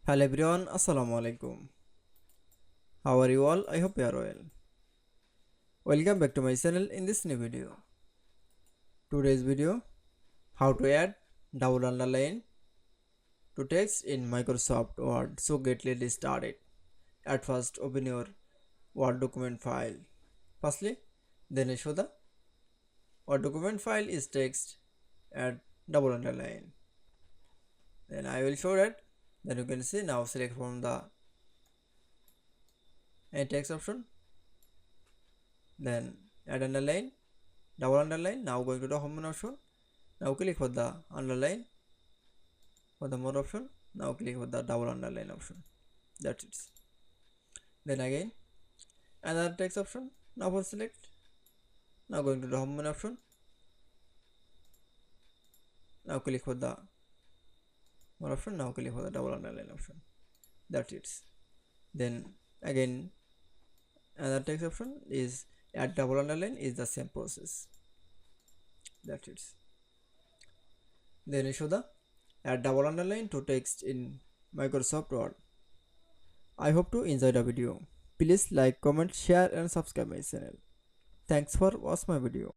Hello everyone, Assalamu alaikum. How are you all? I hope you are well. Welcome back to my channel in this new video. Today's video, how to add double underline to text in Microsoft Word. So get ready started. At first, open your Word document file. Firstly, then show the Word document file is text add double underline. Then I will show that. Then you can see now select from the text option. Then add underline, double underline. Now going to the home option. Now click for the underline for the more option. Now click for the double underline option. That's it. Then again another text option. Now for select. Now going to the home option. Now click for the more option. Now click for the double underline option. That's it. Then again another text option is add double underline is the same process. That's it. Then you show the add double underline to text in Microsoft Word. I hope to enjoy the video. Please like, comment, share and subscribe my channel. Thanks for watching my video.